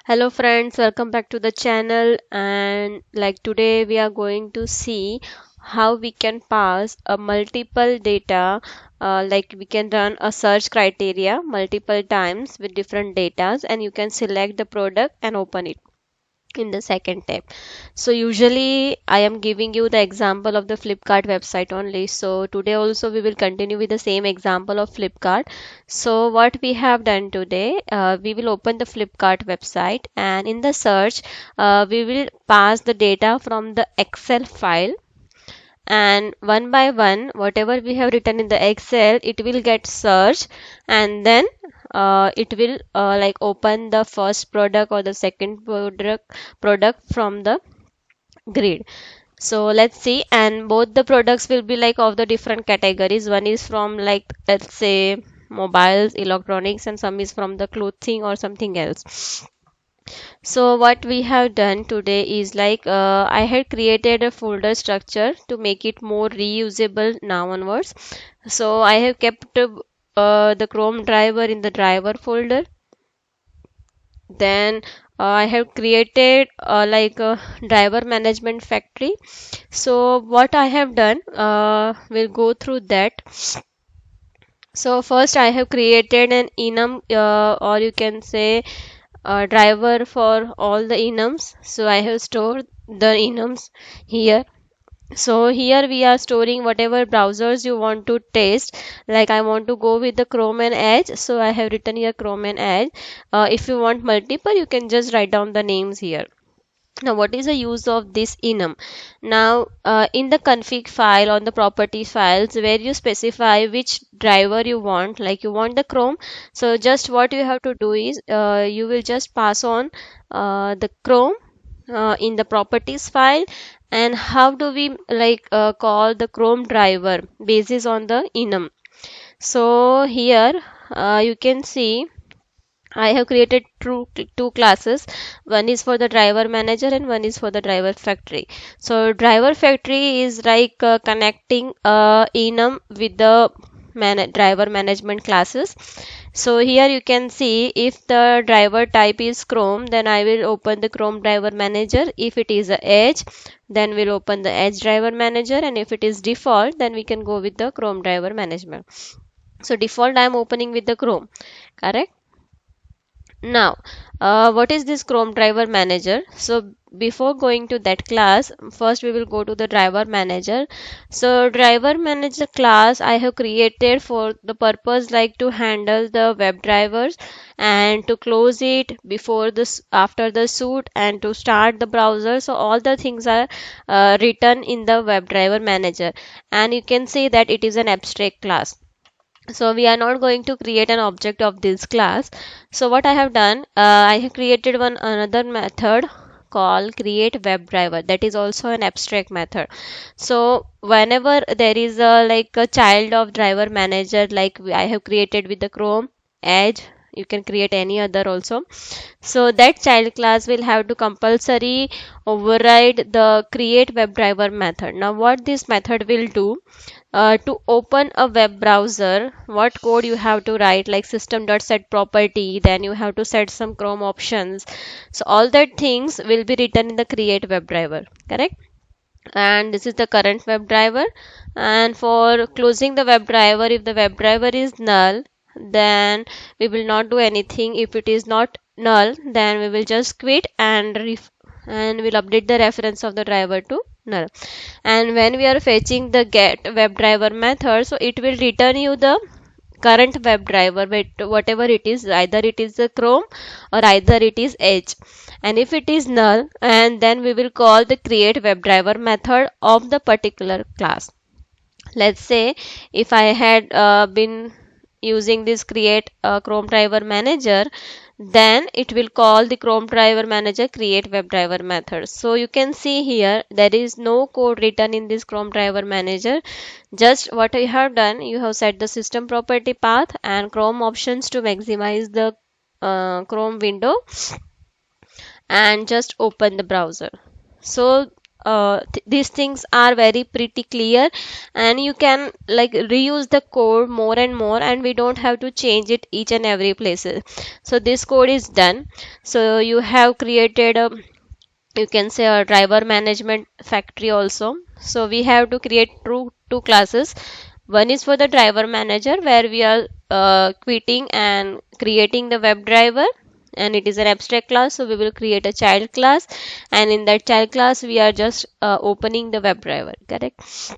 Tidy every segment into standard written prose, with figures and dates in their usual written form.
Hello friends, welcome back to the channel. And like today we are going to see how we can pass a multiple data, like we can run a search criteria multiple times with different datas, and you can select the product and open it in the second tab. So usually I am giving you the example of the Flipkart website only. So today also we will continue with the same example of Flipkart. So what we have done today, we will open the Flipkart website, and in the search, we will pass the data from the Excel file, and one by one whatever we have written in the Excel, it will get searched, and then it will like open the first product or the second product from the grid. So let's see, and both the products will be like of the different categories. One is from, like, let's say mobiles, electronics, and some is from the clothing or something else. So what we have done today is, like, I had created a folder structure to make it more reusable now onwards. So I have kept the Chrome driver in the driver folder. Then I have created like a driver management factory. So what I have done, we'll go through that. So first I have created an enum, or you can say driver for all the enums. So I have stored the enums here. So here we are storing whatever browsers you want to test. Like, I want to go with the Chrome and Edge, so I have written here Chrome and Edge. If you want multiple, you can just write down the names here. Now, what is the use of this enum? Now, in the config file, on the property files, where you specify which driver you want, like you want the Chrome, so just what you have to do is, you will just pass on the Chrome in the properties file. And how do we, like, call the Chrome driver basis on the enum? So here you can see I have created two classes. One is for the driver manager and one is for the driver factory. So driver factory is like connecting enum with the driver management classes. So here you can see, if the driver type is Chrome, then I will open the Chrome driver manager. If it is a Edge, then we'll open the Edge driver manager. And if it is default, then we can go with the Chrome driver management. So default I am opening with the Chrome, correct? Now, what is this Chrome driver manager? So before going to that class, first we will go to the driver manager. So driver manager class I have created for the purpose, like, to handle the web drivers, and to close it before this, after the shoot, and to start the browser. So all the things are written in the web driver manager, and you can see that it is an abstract class. So we are not going to create an object of this class. So what I have done, I have created one another method called create web driver. That is also an abstract method. So whenever there is a, like, a child of driver manager, like I have created with the Chrome, Edge, you can create any other also. So that child class will have to compulsory override the create web driver method. Now what this method will do, to open a web browser, what code you have to write, like system.set property, then you have to set some Chrome options. So all that things will be written in the create web driver, correct? And this is the current web driver. And for closing the web driver, if the web driver is null, then we will not do anything. If it is not null, then we will just quit and and we'll update the reference of the driver to null. And when we are fetching the get web driver method, so it will return you the current web driver, but whatever it is, either it is the Chrome or either it is Edge. And if it is null, and then we will call the create web driver method of the particular class. Let's say if I had been using this create Chrome driver manager, then it will call the Chrome driver manager create web driver method. So you can see here there is no code written in this Chrome driver manager. Just what I have done, you have set the system property path and Chrome options to maximize the Chrome window, and just open the browser. So these things are very pretty clear, and you can like reuse the code more and more, and we don't have to change it each and every places. So this code is done. So you have created a, you can say, a driver management factory also. So we have to create two classes. One is for the driver manager, where we are quitting and creating the web driver, and it is an abstract class, so we will create a child class, and in that child class we are just opening the web driver, correct?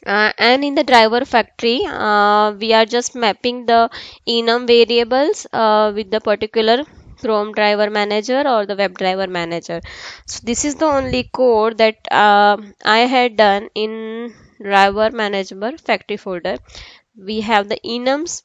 And in the driver factory, we are just mapping the enum variables with the particular Chrome driver manager or the web driver manager. So this is the only code that I had done in driver manager factory folder. We have the enums.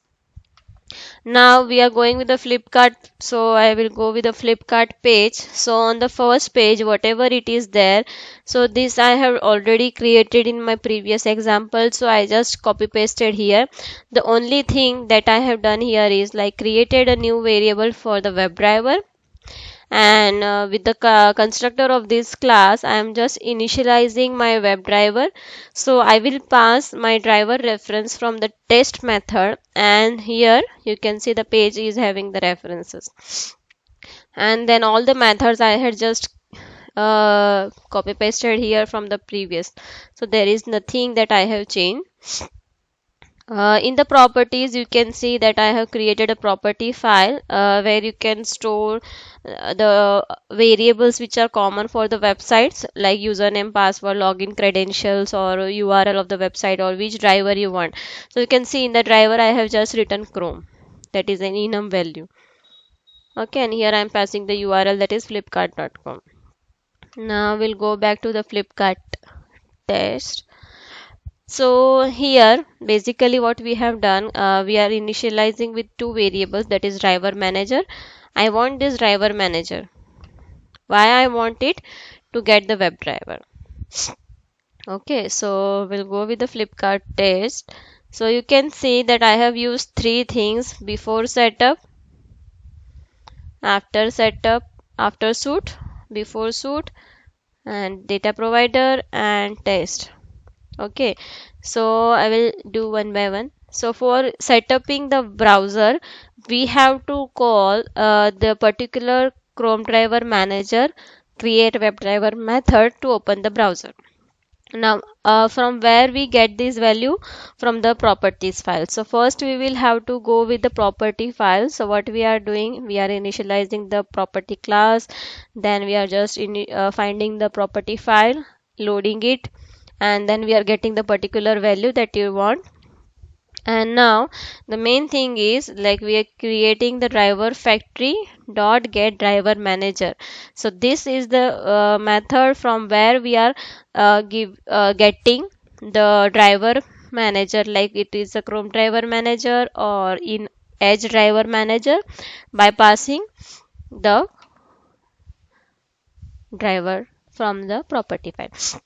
Now we are going with the Flipkart, so I will go with the Flipkart page. So on the first page, whatever it is there, so this I have already created in my previous example, so I just copy pasted here. The only thing that I have done here is like created a new variable for the web driver, and with the constructor of this class I am just initializing my web driver. So I will pass my driver reference from the test method, and here you can see the page is having the references, and then all the methods I had just copy pasted here from the previous, so there is nothing that I have changed. In the properties, you can see that I have created a property file where you can store the variables which are common for the websites, like username, password, login credentials, or URL of the website, or which driver you want. So you can see in the driver I have just written Chrome, that is an enum value. Okay, and here I am passing the URL, that is flipkart.com. Now we'll go back to the Flipkart test. So here basically what we have done, we are initializing with two variables, that is driver manager. I want this driver manager. Why I want it? To get the web driver. Okay, so we'll go with the Flipkart test. So you can see that I have used three things: before setup, after setup, after suit, before suit, and data provider and test. Okay, so I will do one by one. So for setuping the browser, we have to call the particular Chrome driver manager create web driver method to open the browser. Now, from where we get this value? From the properties file. So first we will have to go with the property file. So what we are doing, we are initializing the property class, then we are just finding the property file, loading it, and then we are getting the particular value that you want. And now the main thing is like we are creating the driver factory dot get driver manager. So this is the method from where we are getting the driver manager, like it is a Chrome driver manager or in Edge driver manager, by passing the driver from the property file.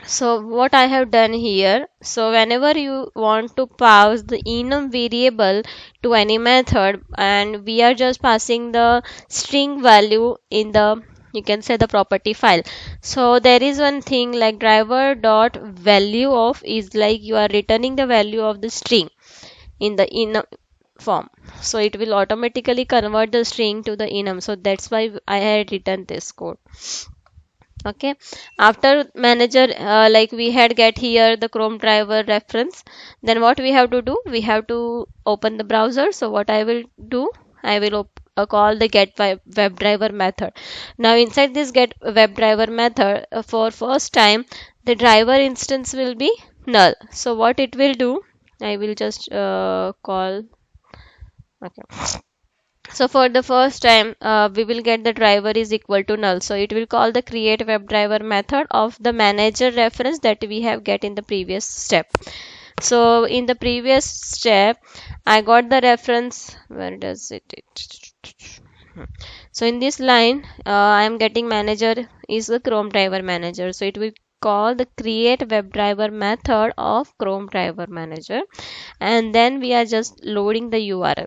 So what I have done here, so whenever you want to pass the enum variable to any method, and we are just passing the string value in the, you can say, the property file. So there is one thing like driver dot value of is like you are returning the value of the string in the enum form. So it will automatically convert the string to the enum. So that's why I had written this code. Okay, after manager, like we had get here the Chrome driver reference, then what we have to do, we have to open the browser. So what I will do, I will call the get web driver method. Now inside this get web driver method, for first time the driver instance will be null. So what it will do, I will just call, okay, so for the first time, we will get the driver is equal to null. So it will call the create web driver method of the manager reference that we have get in the previous step. So in the previous step, I got the reference. Where does it? So in this line, I am getting manager is the Chrome driver manager. So it will call the create web driver method of Chrome driver manager, and then we are just loading the URL.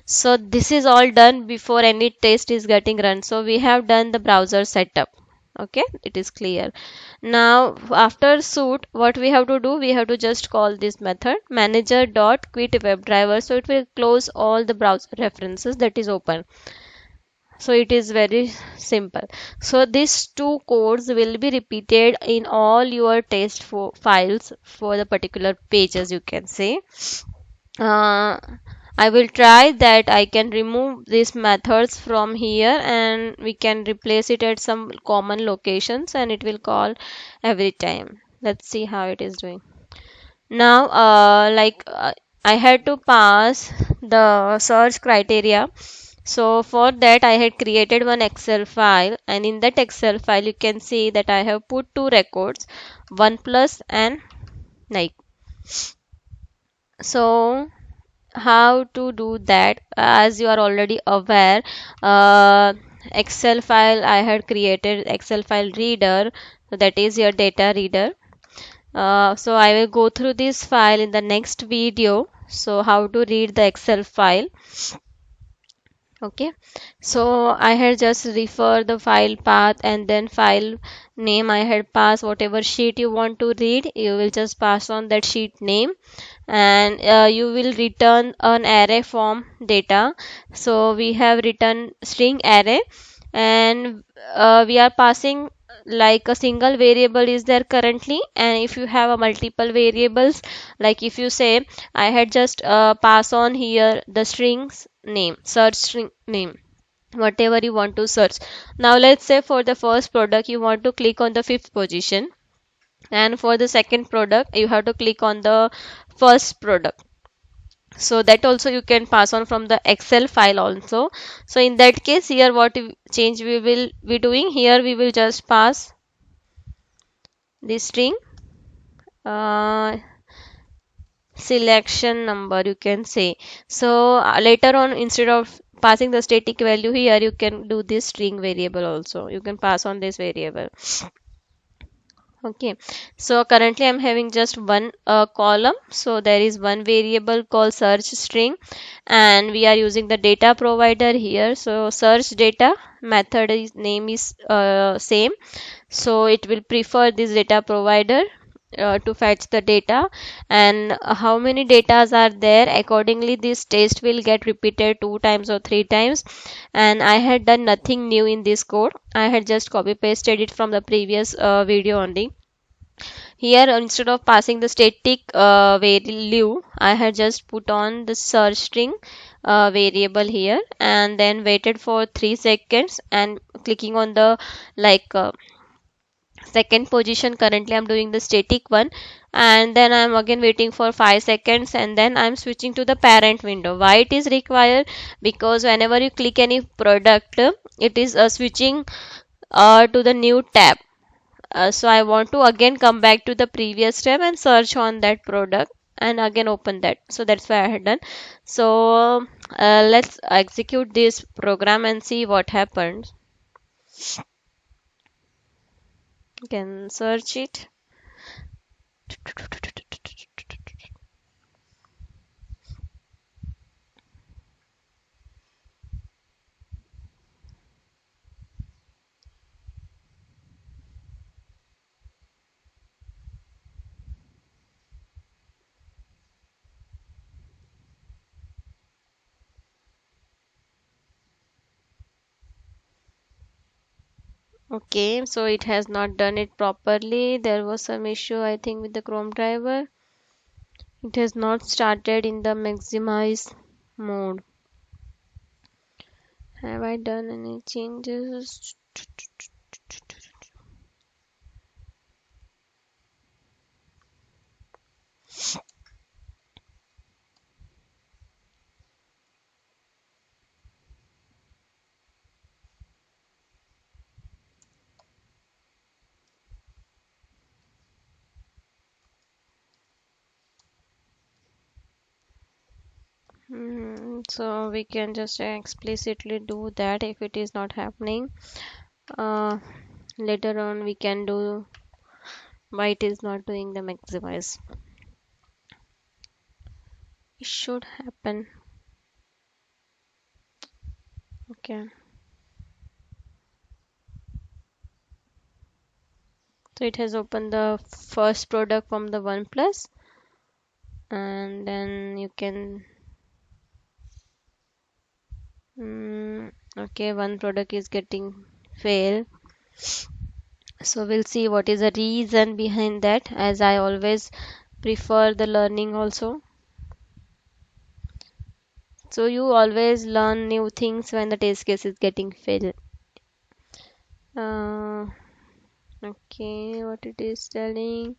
So this is all done before any test is getting run. So we have done the browser setup. Okay, it is clear. Now after suit, what we have to do, we have to just call this method manager dot quit WebDriver, so it will close all the browser references that is open. So it is very simple. So these two codes will be repeated in all your test files for the particular pages, you can say. uh, I will try that I can remove these methods from here and we can replace it at some common locations and it will call every time. Let's see how it is doing. Now, I had to pass the search criteria. So for that, I had created one Excel file, and in that Excel file, you can see that I have put two records, OnePlus and Nike. So how to do that? As you are already aware, uh, Excel file I had created Excel file reader, so that is your data reader. So I will go through this file in the next video. So how to read the Excel file. Okay, so I had just refer the file path and then file name. I had passed whatever sheet you want to read, you will just pass on that sheet name, and you will return an array form data. So we have written string array, and we are passing like a single variable is there currently, and if you have a multiple variables, like if you say I had just pass on here the strings name, search string name, whatever you want to search. Now let's say for the first product you want to click on the fifth position, and for the second product you have to click on the first product. So that also you can pass on from the Excel file also. So in that case, here what change we will be doing, here we will just pass the string uh, selection number, you can say. So later on, instead of passing the static value here, you can do this string variable also, you can pass on this variable. Okay, so currently I'm having just one column. So there is one variable called search string, and we are using the data provider here. So search data method is name is same. So it will prefer this data provider to fetch the data, and how many datas are there, accordingly this test will get repeated two times or three times. And I had done nothing new in this code, I had just copy pasted it from the previous video only. Here, instead of passing the static value, I had just put on the search string variable here, and then waited for 3 seconds and clicking on the like second position. Currently I'm doing the static one, and then I'm again waiting for 5 seconds, and then I'm switching to the parent window. Why it is required? Because whenever you click any product, it is switching to the new tab. So I want to again come back to the previous tab and search on that product and again open that. So that's why I had done. So let's execute this program and see what happens. You can search it. Okay, so it has not done it properly. There was some issue, I think, with the Chrome driver. It has not started in the maximize mode. Have I done any changes? So we can just explicitly do that if it is not happening. Uh, Later on we can do why it is not doing the maximize. It should happen. Okay. So it has opened the first product from the OnePlus, and then you can okay, one product is getting fail. So we'll see what is the reason behind that, as I always prefer the learning also. So you always learn new things when the test case is getting fail. Uh, okay, what it is telling?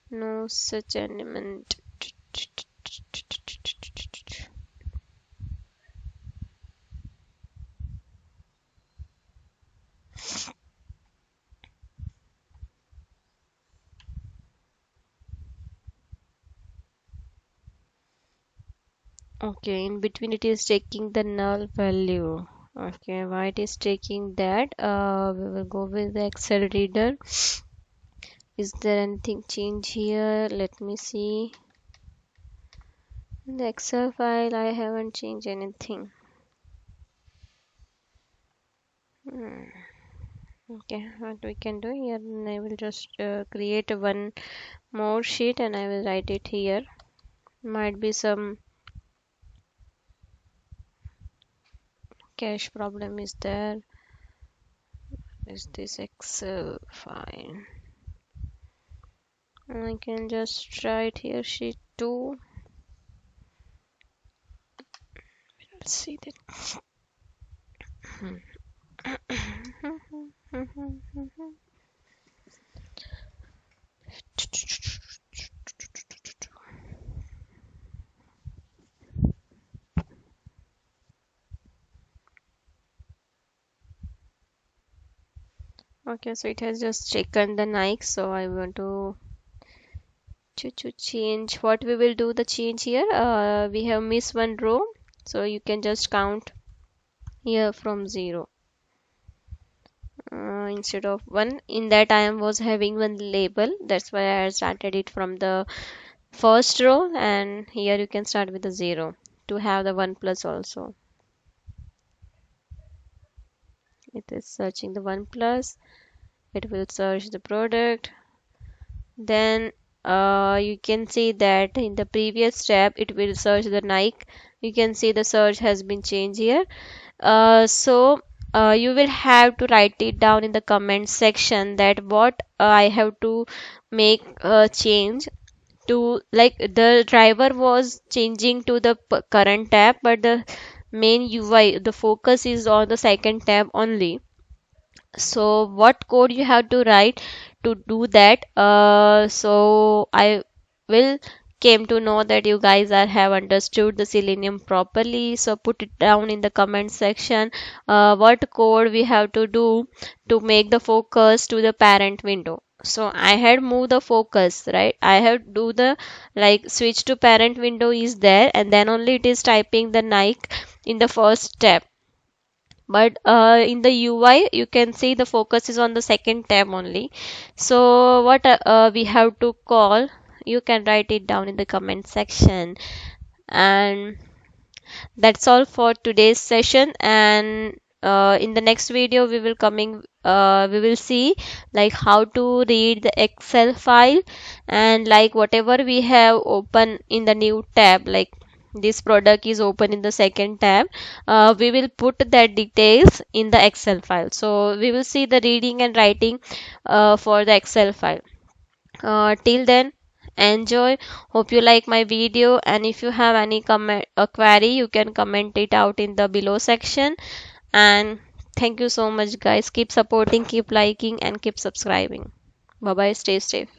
No such element. Okay, in between it is taking the null value. Okay, why it is taking that? We will go with the Excel reader. Is there anything change here? Let me see. In the Excel file, I haven't changed anything. Hmm. Okay, what we can do here, I will just create one more sheet and I will write it here. Might be some cache problem is there. Is this Excel file? I can just write here sheet 2. Let's see that. Okay, so it has just taken the Nike, so I want to change. What we will do the change here? We have missed one row, so you can just count here from 0. Instead of 1, in that I am was having one label, that's why I started it from the first row, and here you can start with the 0 to have the 1 plus also. It is searching the 1 plus, it will search the product. Then you can see that in the previous tab it will search the Nike. You can see the search has been changed here. So you will have to write it down in the comment section that what I have to make a change to, like the driver was changing to the current tab, but the main UI, the focus is on the second tab only. So what code you have to write to do that? So I will came to know that you guys are have understood the Selenium properly. So put it down in the comment section. What code we have to do to make the focus to the parent window. So I had moved the focus, right? I have do the like switch to parent window is there, and then only it is typing the Nike in the first step. But in the UI you can see the focus is on the second tab only. So what we have to call, you can write it down in the comment section. And that's all for today's session, and in the next video we will see like how to read the Excel file, and like whatever we have open in the new tab, like this product is open in the second tab, we will put that details in the Excel file. So we will see the reading and writing for the Excel file. Till then, enjoy. Hope you like my video, and if you have any comment query, you can comment it out in the below section. And thank you so much, guys. Keep supporting, keep liking, and keep subscribing. Bye bye. Stay safe.